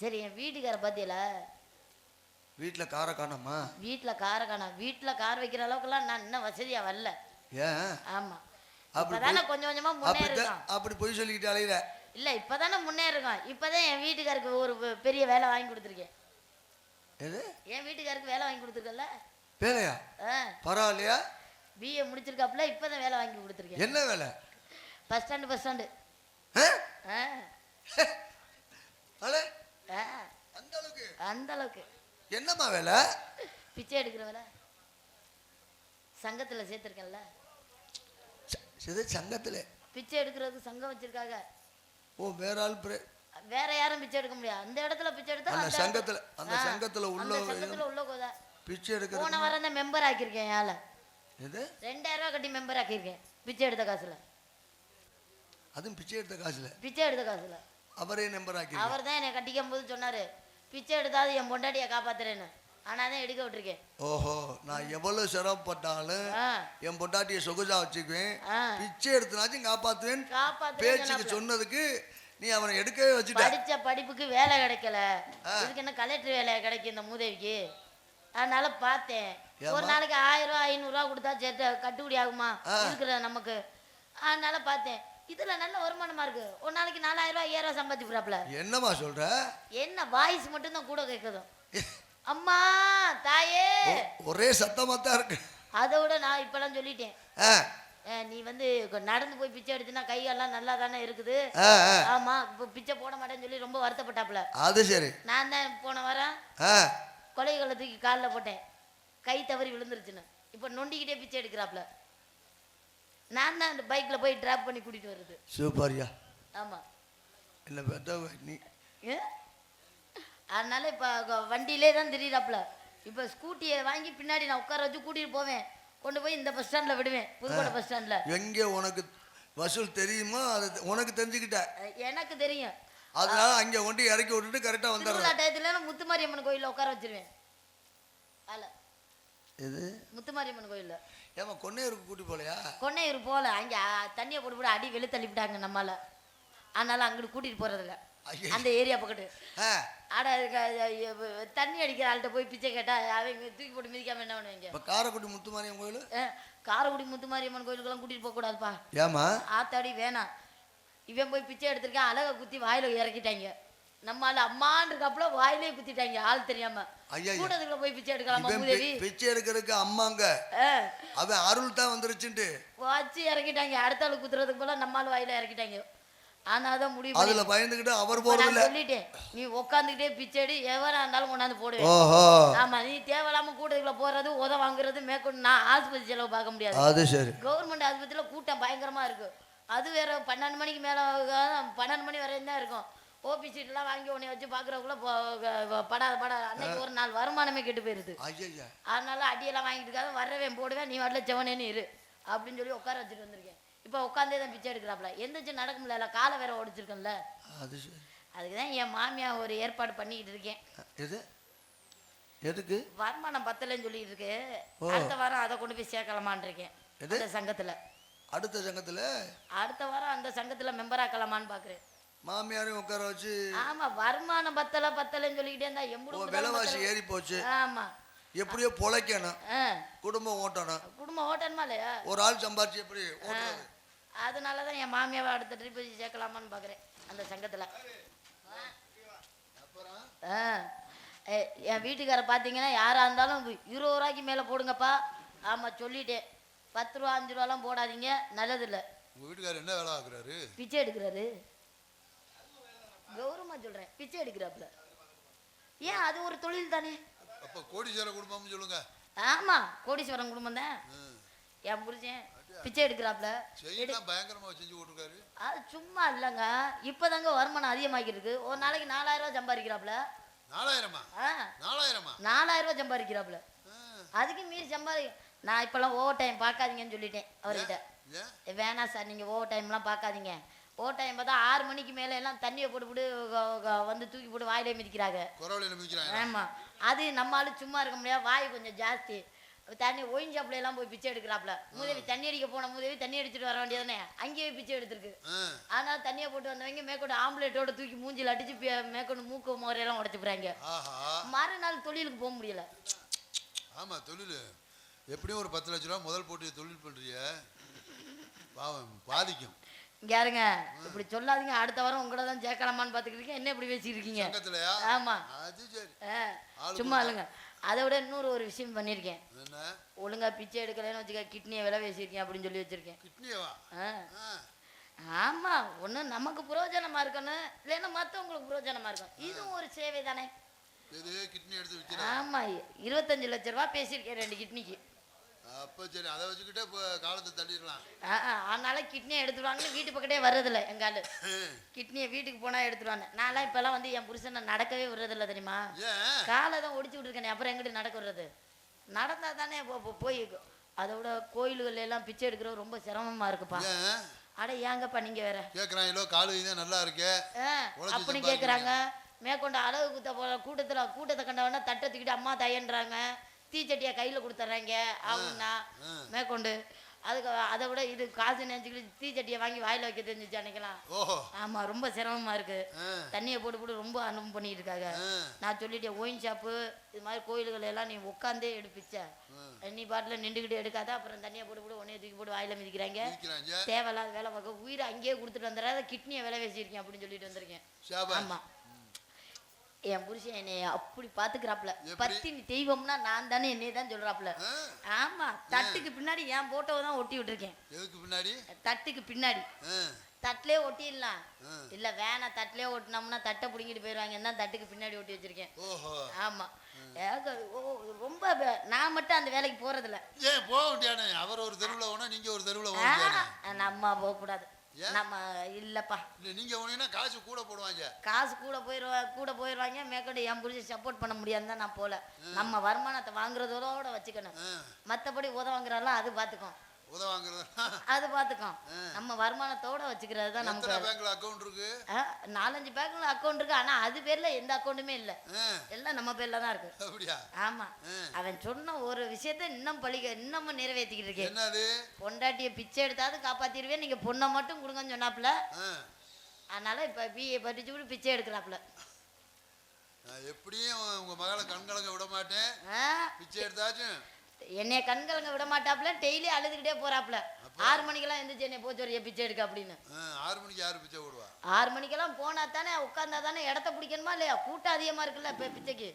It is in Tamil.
சரி என் வீட்டுக்கார பாத்தியல வீட்டில் காரை காணோமா? வீட்டில் காரை காணோம். வீட்டில் கார் வைக்கிற அளவுக்குலாம் நான் இன்னும் வசதியா வரல. ஏன்? ஆமா இப்பதானே கொஞ்சம் கொஞ்சமா முன்னேறிருக்கோம். அப்படி போய் சொல்லிக்கிட்டு அலையிற. இல்ல இப்பதானே முன்னேறிருக்கோம். இப்பதான் என் வீட்டுக்காருக்கு ஒரு பெரிய வேலை வாங்கி கொடுத்துருக்கேன். எது? என் வீட்டுக்காருக்கு வேலை வாங்கி கொடுத்துருக்கல. வேலையா? பரவாயில்லையா? பிஏ முடிச்சிருக்காப்புல. இப்பதான் வேலை வாங்கி கொடுத்துருக்கேன். என்ன வேலை? Bus stand. Bus stand. அந்த அளவுக்கு. என்னம்மா வேலை? பிச்சை எடுக்கிற வேலை. சங்கத்துல சேர்த்திருக்கேன்ல. சங்கத்துல பிச்சை எடுக்கிறதுக்கு சங்கம் வச்சிருக்காங்க. ஓ, வேற ஆள் வேற யாரும் பிச்சை எடுக்க முடியாது. அந்த இடத்துல பிச்சை எடுத்தா அந்த சங்கத்துல உள்ள பிச்சை எடுக்க. போன வாரம் தான் மெம்பர் ஆக்கியிருக்கேன். யால எது? 2000 ரூபாய் கட்டி மெம்பர் ஆக்கியிருக்கேன். பிச்சை எடுத்த காசுல. அதுவும் பிச்சை எடுத்த காசுல? பிச்சை எடுத்த காசுல. அவரே மெம்பர் ஆக்கி. அவர் தான் என்னை கட்டிக்கும் போது சொன்னாரு, பிச்சை எடுத்தாது என் பொண்டாட்டியை காப்பாத்துறேன்னு. ஆனா தான் எடுக்க விட்டுருக்கேன். ஓஹோ, நான் எவ்வளவு சிரமப்பட்டாலும் என் பொண்டாட்டியை சொகுசா வச்சுக்குவேன், பிச்சை எடுத்துனாச்சும் காப்பாத்துவேன் பேச்சுக்கு சொன்னதுக்கு நீ அவனை எடுக்கவே வச்சுட்ட. படிச்ச படிப்புக்கு வேலை கிடைக்கல. இதுக்கு என்ன கலெக்டர் வேலை கிடைக்கும் இந்த மூதேவிக்கு? அதனால பார்த்தேன், ஒரு நாளைக்கு 1000 ரூபா 500 ரூபா கொடுத்தா சேர்த்து கட்டுப்படி ஆகுமா இருக்கிற நமக்கு? அதனால பார்த்தேன், இதுல நல்ல வருமானமா இருக்கு. ஒரு நாளைக்கு 4000 ரூபா 5000 ரூபா சம்பாதிச்சு போறாப்ல. என்னமா சொல்ற? என்ன வாய்ஸ் மட்டும் தான் கூட கேட்குது. அம்மா தாயே ஒரே சத்தமா தான் இருக்கு. அதை விட நான் இப்பெல்லாம் சொல்லிட்டேன், நீ வந்து நடந்து போய் பிச்சை எடுத்துனா கையெல்லாம் நல்லா தானே இருக்குது. ஆமா, இப்போ பிச்சை போட மாட்டேன்னு சொல்லி ரொம்ப வருத்தப்பட்டாப்ல. அது சரி. நான் தான் போன வாரம் கொலைகளை தூக்கி காலில் போட்டேன், கை தவறி விழுந்துருச்சுன்னு. இப்போ நொண்டிக்கிட்டே பிச்சை எடுக்கிறாப்ல. நான் தான் அந்த பைக்ல போய் டிராப் பண்ணி கூட்டிட்டு வருது. சூப்பர்யா. ஆமா, இல்ல பெட்ட நீ. அதனால இப்ப வண்டியிலே தான் திடீராப்ல. இப்ப ஸ்கூட்டியை வாங்கி பின்னாடி நான் உட்கார வச்சு கூட்டிட்டு போவேன், கொண்டு போய் இந்த பஸ் ஸ்டாண்ட்ல விடுவேன், புதுக்கோட்டை பஸ் ஸ்டாண்ட்ல. எங்க உனக்கு வசூல் தெரியுமா? அது உனக்கு தெரிஞ்சுக்கிட்ட? எனக்கு தெரியும். அதனால அங்க கொண்டு இறக்கி விட்டுட்டு கரெக்டா வந்துடுறேன். டயத்துல முத்துமாரியம்மன் கோயில்ல உட்கார வச்சிருவேன். இது முத்துமாரியம்மன் கோயில்ல. ஏமா கொன்னையூருக்கு கூட்டி போலையா? கொன்னையூர் போல, அங்க தண்ணியை போட்டு போட்டு அடி வெளு தள்ளிவிட்டாங்க நம்மால. அதனால அங்கிட்டு கூட்டிட்டு போறதில்ல, அந்த ஏரியா பக்கத்து. ஆட தண்ணி அடிக்கிற ஆள்கிட்ட போய் பிச்சை கேட்டா அவங்க தூக்கி போட்டு மிதிக்காம என்ன பண்ணுவீங்க? காரைக்குடி முத்துமாரியம்மன் கோயில். காரைக்குடி முத்துமாரியம்மன் கோயிலுக்கெல்லாம் கூட்டிட்டு போக கூடாதுப்பா. ஏமா? ஆத்தாடி வேணாம். இவன் போய் பிச்சை எடுத்திருக்கேன், அழகை குத்தி வாயில இறக்கிட்டாங்க. நம்மால அம்மான் இருக்காப்புல வாயிலே குத்திட்டாங்க ஆள் தெரியாம. கூட்டத்துக்குள்ள போய் பிச்சை எடுக்கலாமா மூதேவி? பிச்சை எடுக்கிறதுக்கு அம்மாங்க அவன் அருள் தான் வந்துருச்சுட்டு வச்சு இறக்கிட்டாங்க. அடுத்த ஆளு குத்துறதுக்கு போல நம்மால வாயில இறக்கிட்டாங்க. ஆனாதான் முடிவு. அதுல பயந்துகிட்டு அவர் போறதில்ல. சொல்லிட்டேன், நீ உட்காந்துக்கிட்டே பிச்சைடி எவரா இருந்தாலும் கொண்டாந்து போடுவேன். ஆமா, நீ தேவையில்லாம கூட்டத்துக்குள்ள போறது உத வாங்குறது மேற்கொண்டு நான் ஆஸ்பத்திரி செலவு பார்க்க முடியாது. அது சரி. கவர்மெண்ட் ஆஸ்பத்திரியில கூட்டம் பயங்கரமா இருக்கு. அது வேற 12 மணிக்கு மேல 12 மணி வரையும் தான் இருக்கும். ஓபி சீட்லாம் வாங்கி உன்னை வச்சு பாக்குறதுக்குள்ள படாத அன்னைக்கு ஒரு நாள் வருமானமே கெட்டு போயிருது. அதனால அடியெல்லாம் வாங்கிட்டு இருக்காது, வர்றவேன் போடுவேன், நீ வரல செவனேன்னு இரு அப்படின்னு சொல்லி உட்கார வச்சுட்டு வந்திருக்கேன். இப்போ உட்காந்தே தான் பிச்சை எடுக்கிறாப்ல. எந்திரிச்சு நடக்க முடியல, காலை வேற ஓடிச்சிருக்கேன்ல. அதுக்குதான் என் மாமியா ஒரு ஏற்பாடு பண்ணிக்கிட்டு இருக்கேன். எதுக்கு? வருமானம் பத்தலன்னு சொல்லிட்டு இருக்கு. அடுத்த வாரம் அதை கொண்டு போய் சேர்க்கலாமான் இருக்கேன். அந்த சங்கத்துல. அடுத்த வாரம் அந்த சங்கத்துல மெம்பர் ஆக்கலாமான்னு பாக்குறேன். மாமியாரையும் உட்கார வச்சு. ஆமா, வருமானம் பத்தலன்னு சொல்லிக்கிட்டே இருந்தா எம்பூடு விலைவாசி ஏறி போச்சு. ஆமா, எப்படியோ பொழைக்கணும், குடும்பம் ஓட்டணும். குடும்பம் ஓட்டணுமா இல்லையா? ஒரு ஆள் சம்பாதிச்சு எப்படி ஓட்டுறது? அதனாலதான் என் மாமியாவை அடுத்த ட்ரிப் வச்சு சேர்க்கலாமான்னு பாக்குறேன் அந்த சங்கத்துல. என் வீட்டுக்கார பாத்தீங்கன்னா யாரா இருந்தாலும் 20 ரூபாய்க்கு மேல போடுங்கப்பா. ஆமா சொல்லிட்டேன், 10 ரூபா 5 ரூபாலாம் போடாதீங்க, நல்லது இல்ல. உங்க வீட்டுக்காரர் என்ன வேலை ஆக்குறாரு? பிச்சை எடுக்கிறாரு. கௌரவமா சொல்றேன், பிச்சை எடுக்கிறாப்புல. ஏன், அது ஒரு தொழில் தானே. அப்ப கோடீஸ்வர குடும்பம்னு சொல்லுங்க. ஆமா, கோடீஸ்வரன் குடும்பம் தான். என் புரிச்சேன் பிச்சை எடுக்கிறாப்புல. பயங்கரமா செஞ்சு போட்டுருக்காரு. அது சும்மா இல்லைங்க, இப்பதாங்க வருமானம் அதிகமாக்கிட்டு இருக்கு. ஒரு நாளைக்கு 4000 ரூபாய் சம்பாதிக்கிறாப்புல. 4000 ரூபாய் சம்பாதிக்கிறாப்புல. அதுக்கு மீறி நான் இப்பெல்லாம் ஓவர் டைம் பார்க்காதீங்கன்னு சொல்லிட்டேன் அவர்கிட்ட. வேணாம் சார், நீங்க ஓவர் டைம்லாம் பார்க்காதீங்க. ஓவர் டைம் பார்த்தா 6 மணிக்கு மேல எல்லாம் தண்ணியை போட்டு வந்து தூக்கி போட்டு வாயிலே மிதிக்கிறாங்க. ஆமா, அது நம்மளால சும்மா இருக்க முடியாது, வாய் கொஞ்சம் ஜாஸ்தி. தண்ணி ஒயின் ஷாப்ல எல்லாம் போய் பிச்சை எடுக்கிறாப்ல. மூதேவி தண்ணி அடிக்க போன மூதேவி தண்ணி அடிச்சுட்டு வர வேண்டியதானே, அங்கேயே பிச்சை எடுத்திருக்கு. ஆனால் தண்ணியை போட்டு வந்தவங்க மேற்கொண்டு ஆம்புலேட்டோட தூக்கி மூஞ்சில் அடிச்சு மேற்கொண்டு மூக்கு முறையெல்லாம் உடச்சு போறாங்க. மறுநாள் தொழிலுக்கு போக முடியல. ஆமா, தொழில் எப்படியும் ஒரு 10 லட்ச ரூபா முதல் போட்டு தொழில் பண்றிய பாவம் பாதிக்கும். யாருங்க இப்படி சொல்லாதீங்க, அடுத்த வாரம் உங்களை தான் சேர்க்கலாமான்னு பார்த்துக்கிட்டு என்ன இப்படி பேசிட்டு இருக்கீங்க? ஆமா சும்மா இல்லைங்க. அதை விட இன்னொரு ஒரு விஷயம் பண்ணியிருக்கேன். ஒழுங்கா பிச்சை எடுக்கலன்னு வச்சுக்க கிட்னியை விலை பேசியிருக்கேன் அப்படின்னு சொல்லி வச்சிருக்கேன். ஆமா, ஒண்ணு நமக்கு புரோஜனமா இருக்கணும், இல்லைன்னா மற்றவங்களுக்கு புரோஜனமா இருக்கும். இதுவும் ஒரு சேவை தானே. ஆமா, 25 லட்ச ரூபா பேசியிருக்கேன் 2 கிட்னிக்கு. அப்ப சரி, அதை வச்சுக்கிட்டே காலத்தை தள்ளிடலாம். அதனால கிட்னியை எடுத்துருவாங்கன்னு வீட்டு பக்கத்தே வர்றதில்ல எங்காலு. கிட்னியை வீட்டுக்கு போனா எடுத்துருவாங்க. நான்லாம் இப்பெல்லாம் வந்து என் புருஷனை நடக்கவே விடுறதில்ல தெரியுமா? காலை தான் ஒடிச்சு விட்டுருக்கேன். அப்புறம் எங்கிட்ட நடக்க விடுறது? நடந்தா தானே போய். அதை விட கோயில்கள் எல்லாம் பிச்சை எடுக்கிறது ரொம்ப சிரமமா இருக்குப்பா. அட ஏங்கப்பா நீங்க வேற கேக்குறாங்களோ, காலு தான் நல்லா இருக்கு அப்படி கேக்குறாங்க. மேற்கொண்டு அளவு குத்த போற கூட்டத்தை கண்டவன தட்டை தூக்கிட்டு அம்மா தையன்றாங்க, தீச்சட்டியை கையில் கொடுத்துட்றாங்க. அவங்கன்னா மேற்கொண்டு அதுக்கு அதை விட இது காசு நினைச்சுக்கிட்டு தீச்சட்டியை வாங்கி வாயில வைக்க தெரிஞ்சிச்சு அன்னைக்கெல்லாம். ஆமா, ரொம்ப சிரமமா இருக்கு. தண்ணியை போட்டு போட்டு ரொம்ப அனுபவம் பண்ணிட்டு இருக்காங்க. நான் சொல்லிட்டேன், ஒயின் ஷாப்பு இது மாதிரி கோயில்கள் எல்லாம் நீ உட்காந்தே எடுப்பிச்ச, நீ பாட்டில் நின்றுக்கிட்டு எடுக்காத, அப்புறம் தண்ணியை போட்டு போட்டு உடனே தூக்கி போட்டு வாயில மிதிக்கிறாங்க. தேவையில்லாத வேலை பார்க்க உயிரை அங்கேயே கொடுத்துட்டு வந்துடுறாத, கிட்னியை விலை பேசியிருக்கேன் அப்படின்னு சொல்லிட்டு வந்திருக்கேன். ஆமா, என் புருஷன் என்னைய அப்படி பாத்துக்கிறாப்ல. பத்தினி தெய்வம்னா நான் தானே, என்னைய தான் சொல்றாப்ல. ஆமா, தட்டுக்கு பின்னாடி என் போட்டோவை தான் ஒட்டி விட்டுருக்கேன். தட்டுக்கு பின்னாடி தட்டிலே ஒட்டிடலாம். இல்ல வேணா, தட்டிலே ஒட்டினோம்னா தட்டை பிடிங்கிட்டு போயிடுவாங்க தான் தட்டுக்கு பின்னாடி ஒட்டி வச்சிருக்கேன். ஆமா, ரொம்ப நான் மட்டும் அந்த வேலைக்கு போறதில்ல. அவர் ஒரு தெருவுல போனா நீங்க ஒரு தெருவுல நம்ம போக கூடாது. நம்ம இல்லப்பா, நீங்க போனீங்கன்னா காசு கூட போடுவாங்க. காசு கூட போயிடுவாங்க. மேற்கொண்டு என் புரிஞ்சு சப்போர்ட் பண்ண முடியாதுன்னு தான் நான் போல. நம்ம வருமானத்தை வாங்குறதோட வச்சுக்கணும். மற்றபடி உதவாங்கிறாலாம் அது பார்த்துக்கோ. அது பார்த்துக்கோ. நம்ம வருமானத்தோட வச்சுக்கிறது தான் நமக்கு. 4-5 பேங்க்ல அக்கௌண்ட் இருக்கு. ஆனா அது பேர்ல எந்த அக்கௌண்ட்டுமே இல்ல, எல்லாம் நம்ம பேர்ல தான் இருக்கு. ஆமா, அவன் சொன்ன ஒரு விஷயத்த இன்னமும் நிறைவேற்றிக்கிட்டு இருக்கேன். பொண்டாட்டிய பிச்சை எடுத்தாவது காப்பாத்திடுவேன், நீங்க பொண்ணை மட்டும் கொடுங்கன்னு சொன்னாப்ல. அதனால இப்ப பிஏ படிச்சு பிச்சை எடுக்கிறாப்ல. எப்படியும் உங்க மகளை கண்கலங்க விட மாட்டேன், பிச்சை எடுத்தாச்சும் என்னைய கண்கலங்க விட மாட்டாப்ல. டெய்லி அழுதுகிட்டே போறாப்ல. 6 மணிக்கெல்லாம் எந்திரிச்சு என்னை போச்சு பிச்சை எடுக்க அப்படின்னு. 6 மணிக்கு யாரு பிச்சை போடுவா? 6 மணிக்கெல்லாம் போனா தானே, உட்கார்ந்தா தானே இடத்த பிடிக்கணுமா இல்லையா? கூட்டம் அதிகமா இருக்குல்ல இப்ப பிச்சைக்கு.